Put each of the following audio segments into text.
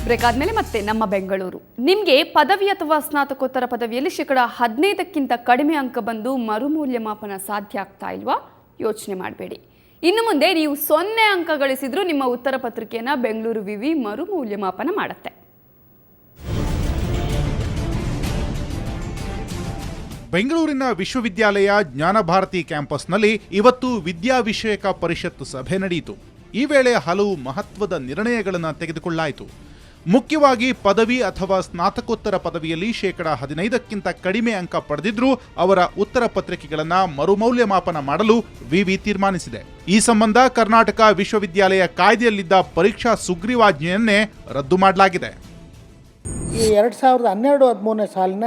Break ಆದಮೇಲೆ ಮತ್ತೆ ನಮ್ಮ ಬೆಂಗಳೂರು. ನಿಮಗೆ ಪದವಿ ಅಥವಾ ಸ್ನಾತಕೋತ್ತರ ಪದವಿಯಲ್ಲಿ 15% ಕಡಿಮೆ ಅಂಕ ಬಂದು ಮರುಮೌಲ್ಯಮಾಪನ ಸಾಧ್ಯ ಆಗ್ತಾ ಇಲ್ವಾ? ಯೋಚನೆ ಮಾಡಬೇಡಿ. ಇನ್ನು ಮುಂದೆ ನೀವು 0 ಅಂಕ ಗಳಿಸಿದ್ರೂ ನಿಮ್ಮ ಉತ್ತರ ಪತ್ರಿಕೆಯನ್ನು ಬೆಂಗಳೂರು ವಿವಿ ಮರುಮೌಲ್ಯಮಾಪನ ಮಾಡುತ್ತೆ. ಬೆಂಗಳೂರಿನ ವಿಶ್ವವಿದ್ಯಾಲಯ ಜ್ಞಾನಭಾರತಿ ಕ್ಯಾಂಪಸ್ನಲ್ಲಿ ಇವತ್ತು ವಿದ್ಯಾವಿಷಯಕ ಪರಿಷತ್ ಸಭೆ ನಡೆಯಿತು. ಈ ವೇಳೆ ಹಲವು ಮಹತ್ವದ ನಿರ್ಣಯಗಳನ್ನು ತೆಗೆದುಕೊಳ್ಳಲಾಯಿತು. ಮುಖ್ಯವಾಗಿ ಪದವಿ ಅಥವಾ ಸ್ನಾತಕೋತ್ತರ ಪದವಿಯಲ್ಲಿ 15% ಕಡಿಮೆ ಅಂಕ ಪಡೆದಿದ್ರೂ ಅವರ ಉತ್ತರ ಪತ್ರಿಕೆಗಳನ್ನು ಮರುಮೌಲ್ಯಮಾಪನ ಮಾಡಲು ವಿವಿ ತೀರ್ಮಾನಿಸಿದೆ. ಈ ಸಂಬಂಧ ಕರ್ನಾಟಕ ವಿಶ್ವವಿದ್ಯಾಲಯ ಕಾಯ್ದೆಯಲ್ಲಿದ್ದ ಪರೀಕ್ಷಾ ಸುಗ್ರೀವಾಜ್ಞೆಯನ್ನೇ ರದ್ದು ಮಾಡಲಾಗಿದೆ. ಈ 2012-13 ಸಾಲಿನ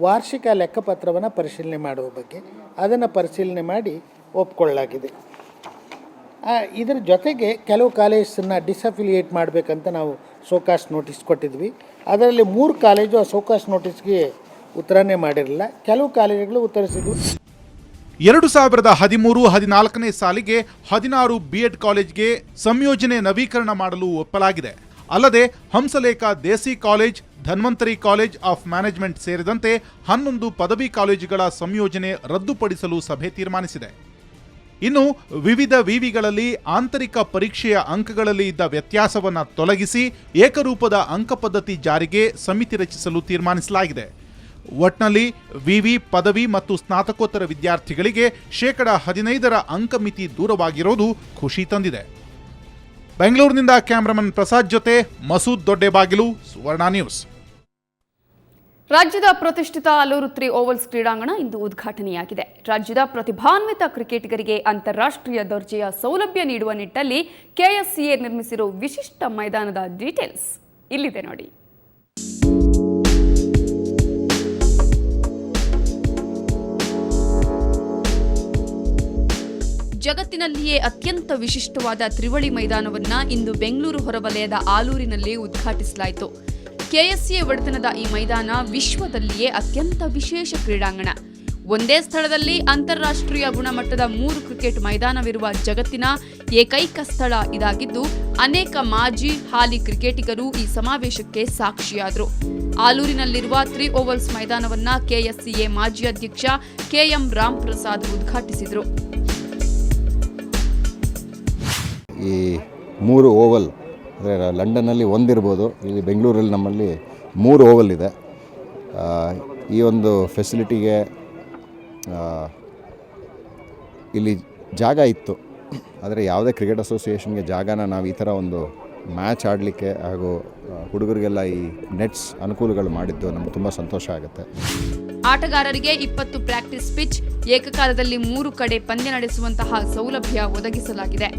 ವಾರ್ಷಿಕ ಲೆಕ್ಕಪತ್ರವನ್ನು ಪರಿಶೀಲನೆ ಮಾಡುವ ಬಗ್ಗೆ ಅದನ್ನು ಪರಿಶೀಲನೆ ಮಾಡಿ ಒಪ್ಕೊಳ್ಳಲಾಗಿದೆ. ಇದರ ಜೊತೆಗೆ ಕೆಲವು ಕಾಲೇಜನ್ನು ಡಿಸಫಿಲಿಯೇಟ್ ಮಾಡಬೇಕಂತ ನಾವು ಸೋಕಾಸ್ಟ್ ನೋಟಿಸ್ ಕೊಟ್ಟಿದ್ವಿ. ಅದರಲ್ಲಿ 3 ಕಾಲೇಜು ಆ ಸೋಕಾಸ್ಟ್ ನೋಟಿಸ್ಗೆ ಉತ್ತರನೇ ಮಾಡಿರಲಿಲ್ಲ. ಕೆಲವು ಕಾಲೇಜುಗಳು ಉತ್ತರಿಸಿದ್ವು. 2013-14 ಸಾಲಿಗೆ 16 BEd ಕಾಲೇಜ್ಗೆ ಸಂಯೋಜನೆ ನವೀಕರಣ ಮಾಡಲು ಒಪ್ಪಲಾಗಿದೆ. ಅಲ್ಲದೆ Hamsalekha Desi college, Dhanvantari college of management ಸೇರಿದಂತೆ 11 ಪದವಿ ಕಾಲೇಜುಗಳ ಸಂಯೋಜನೆ ರದ್ದುಪಡಿಸಲು ಸಭೆ ತೀರ್ಮಾನಿಸಿದೆ. ಇನ್ನು ವಿವಿಧ ವಿವಿಗಳಲ್ಲಿ ಆಂತರಿಕ ಪರೀಕ್ಷೆಯ ಅಂಕಗಳಲ್ಲಿ ಇದ್ದ ವ್ಯತ್ಯಾಸವನ್ನು ತೊಲಗಿಸಿ ಏಕರೂಪದ ಅಂಕ ಪದ್ಧತಿ ಜಾರಿಗೆ ಸಮಿತಿ ರಚಿಸಲು ತೀರ್ಮಾನಿಸಲಾಗಿದೆ. ಒಟ್ನಲ್ಲಿ ವಿವಿ ಪದವಿ ಮತ್ತು ಸ್ನಾತಕೋತ್ತರ ವಿದ್ಯಾರ್ಥಿಗಳಿಗೆ 15% ಅಂಕ ಮಿತಿ ದೂರವಾಗಿರೋದು ಖುಷಿ ತಂದಿದೆ. ಬೆಂಗಳೂರಿನಿಂದ ಕ್ಯಾಮರಾಮನ್ ಪ್ರಸಾದ್ ಜೊತೆ ಮಸೂದ್ ದೊಡ್ಡಬಾಗಿಲು, ಸುವರ್ಣ ನ್ಯೂಸ್. ರಾಜ್ಯದ ಪ್ರತಿಷ್ಠಿತ ಆಲೂರು 3 ಓವಲ್ಸ್ ಕ್ರೀಡಾಂಗಣ ಇಂದು ಉದ್ಘಾಟನೆಯಾಗಿದೆ. ರಾಜ್ಯದ ಪ್ರತಿಭಾನ್ವಿತ ಕ್ರಿಕೆಟಿಗರಿಗೆ ಅಂತಾರಾಷ್ಟ್ರೀಯ ದರ್ಜೆಯ ಸೌಲಭ್ಯ ನೀಡುವ ನಿಟ್ಟಿನಲ್ಲಿ ಕೆಎಸ್ಸಿಎ ನಿರ್ಮಿಸಿರುವ ವಿಶಿಷ್ಟ ಮೈದಾನದ ಡೀಟೇಲ್ಸ್ ಇಲ್ಲಿದೆ ನೋಡಿ. ಜಗತ್ತಿನಲ್ಲಿಯೇ ಅತ್ಯಂತ ವಿಶಿಷ್ಟವಾದ ತ್ರಿವಳಿ ಮೈದಾನವನ್ನು ಇಂದು ಬೆಂಗಳೂರು ಹೊರವಲಯದ ಆಲೂರಿನಲ್ಲಿ ಉದ್ಘಾಟಿಸಲಾಯಿತು. ಕೆಎಸ್ಸಿಎ ಒಡೆತನದ ಈ ಮೈದಾನ ವಿಶ್ವದಲ್ಲಿಯೇ ಅತ್ಯಂತ ವಿಶೇಷ ಕ್ರೀಡಾಂಗಣ. ಒಂದೇ ಸ್ಥಳದಲ್ಲಿ ಅಂತಾರಾಷ್ಟ್ರೀಯ ಗುಣಮಟ್ಟದ 3 ಕ್ರಿಕೆಟ್ ಮೈದಾನವಿರುವ ಜಗತ್ತಿನ ಏಕೈಕ ಸ್ಥಳ ಇದಾಗಿದ್ದು, ಅನೇಕ ಮಾಜಿ ಹಾಲಿ ಕ್ರಿಕೆಟಿಗರು ಈ ಸಮಾವೇಶಕ್ಕೆ ಸಾಕ್ಷಿಯಾದರು. ಆಲೂರಿನಲ್ಲಿರುವ 3 ಓವಲ್ಸ್ ಮೈದಾನವನ್ನ ಕೆಎಸ್ಸಿಎ ಮಾಜಿ ಅಧ್ಯಕ್ಷ ಕೆಎಂ ರಾಮ್ ಪ್ರಸಾದ್ ಉದ್ಘಾಟಿಸಿದರು. ಈ 3 ಓವಲ್ ಅಂದರೆ ಲಂಡನ್ನಲ್ಲಿ ಒಂದಿರ್ಬೋದು, ಇಲ್ಲಿ ಬೆಂಗಳೂರಲ್ಲಿ ನಮ್ಮಲ್ಲಿ 3 ಓವಲ್ ಇದೆ. ಈ ಒಂದು ಫೆಸಿಲಿಟಿಗೆ ಇಲ್ಲಿ ಜಾಗ ಇತ್ತು, ಆದರೆ ಯಾವುದೇ ಕ್ರಿಕೆಟ್ ಅಸೋಸಿಯೇಷನ್ಗೆ ಜಾಗನ ನಾವು ಈ ಥರ ಒಂದು ಮ್ಯಾಚ್ ಆಡಲಿಕ್ಕೆ ಹಾಗೂ ಹುಡುಗರಿಗೆಲ್ಲ ಈ ನೆಟ್ಸ್ ಅನುಕೂಲಗಳು ಮಾಡಿದ್ದು ನಮ್ಗೆ ತುಂಬ ಸಂತೋಷ ಆಗುತ್ತೆ. ಆಟಗಾರರಿಗೆ 20 ಪ್ರಾಕ್ಟೀಸ್ ಪಿಚ್, ಏಕಕಾಲದಲ್ಲಿ 3 ಕಡೆ ಪಂದ್ಯ ನಡೆಸುವಂತಹ ಸೌಲಭ್ಯ ಒದಗಿಸಲಾಗಿದೆ.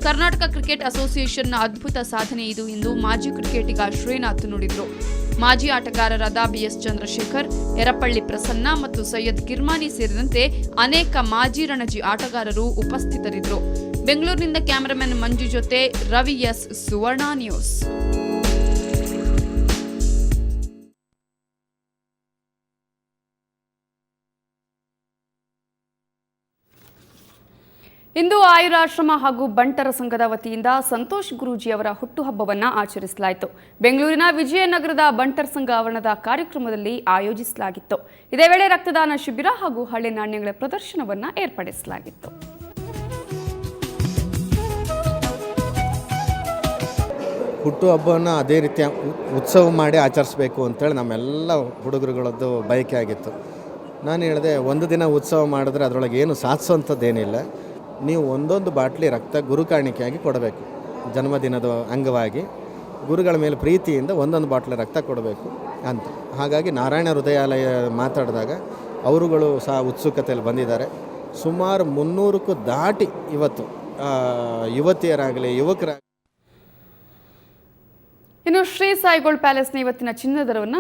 ಕರ್ನಾಟಕ ಕ್ರಿಕೆಟ್ ಅಸೋಸಿಯೇಷನ್ನ ಅದ್ಭುತ ಸಾಧನೆ ಇದು ಎಂದು ಮಾಜಿ ಕ್ರಿಕೆಟಿಗ ಶ್ರೀನಾಥ್ ನುಡಿದರು. ಮಾಜಿ ಆಟಗಾರರಾದ ಬಿಎಸ್ ಚಂದ್ರಶೇಖರ್, ಎರಪಳ್ಳಿ ಪ್ರಸನ್ನ ಮತ್ತು ಸೈಯದ್ ಕಿರ್ಮಾನಿ ಸೇರಿದಂತೆ ಅನೇಕ ಮಾಜಿ ರಣಜಿ ಆಟಗಾರರು ಉಪಸ್ಥಿತರಿದ್ದರು. ಬೆಂಗಳೂರಿನಿಂದ ಕ್ಯಾಮರಾಮನ್ ಮಂಜು ಜೊತೆ ರವಿ ಎಸ್, ಸುವರ್ಣ ನ್ಯೂಸ್. ಇಂದು ಆಯುರಾಶ್ರಮ ಹಾಗೂ ಬಂಟರ ಸಂಘದ ವತಿಯಿಂದ ಸಂತೋಷ್ ಗುರೂಜಿ ಅವರ ಹುಟ್ಟುಹಬ್ಬವನ್ನು ಆಚರಿಸಲಾಯಿತು. ಬೆಂಗಳೂರಿನ ವಿಜಯನಗರದ ಬಂಟರ್ ಸಂಘ ಆವರಣದ ಕಾರ್ಯಕ್ರಮದಲ್ಲಿ ಆಯೋಜಿಸಲಾಗಿತ್ತು. ಇದೇ ವೇಳೆ ರಕ್ತದಾನ ಶಿಬಿರ ಹಾಗೂ ಹಳೆ ನಾಣ್ಯಗಳ ಪ್ರದರ್ಶನವನ್ನು ಏರ್ಪಡಿಸಲಾಗಿತ್ತು. ಹುಟ್ಟುಹಬ್ಬವನ್ನು ಅದೇ ರೀತಿಯ ಉತ್ಸವ ಮಾಡಿ ಆಚರಿಸಬೇಕು ಅಂತೇಳಿ ನಮ್ಮೆಲ್ಲ ಹುಡುಗರುಗಳದ್ದು ಬಯಕೆ ಆಗಿತ್ತು. ನಾನು ಹೇಳಿದೆ, ಒಂದು ದಿನ ಉತ್ಸವ ಮಾಡಿದ್ರೆ ಅದರೊಳಗೆ ಏನು ಸಾಧಿಸೋಂಥದ್ದೇನಿಲ್ಲ, ನೀವು ಒಂದೊಂದು ಬಾಟ್ಲಿ ರಕ್ತ ಗುರು ಕಾಣಿಕೆಯಾಗಿ ಕೊಡಬೇಕು. ಜನ್ಮದಿನದ ಅಂಗವಾಗಿ ಗುರುಗಳ ಮೇಲೆ ಪ್ರೀತಿಯಿಂದ ಒಂದೊಂದು ಬಾಟ್ಲಿ ರಕ್ತ ಕೊಡಬೇಕು ಅಂತ. ಹಾಗಾಗಿ ನಾರಾಯಣ ಹೃದಯಾಲಯ ಮಾತಾಡಿದಾಗ ಅವರುಗಳು ಸಹ ಉತ್ಸುಕತೆಯಲ್ಲಿ ಬಂದಿದ್ದಾರೆ. ಸುಮಾರು 300ಕ್ಕೂ ದಾಟಿ ಇವತ್ತು ಯುವತಿಯರಾಗಲಿ ಯುವಕರಾಗಲಿ. ಇನ್ನು ಶ್ರೀ ಸಾಯಿ ಗೋಲ್ಡ್ ಪ್ಯಾಲೇಸ್ನ ಇವತ್ತಿನ ಚಿನ್ನದ ದರವನ್ನು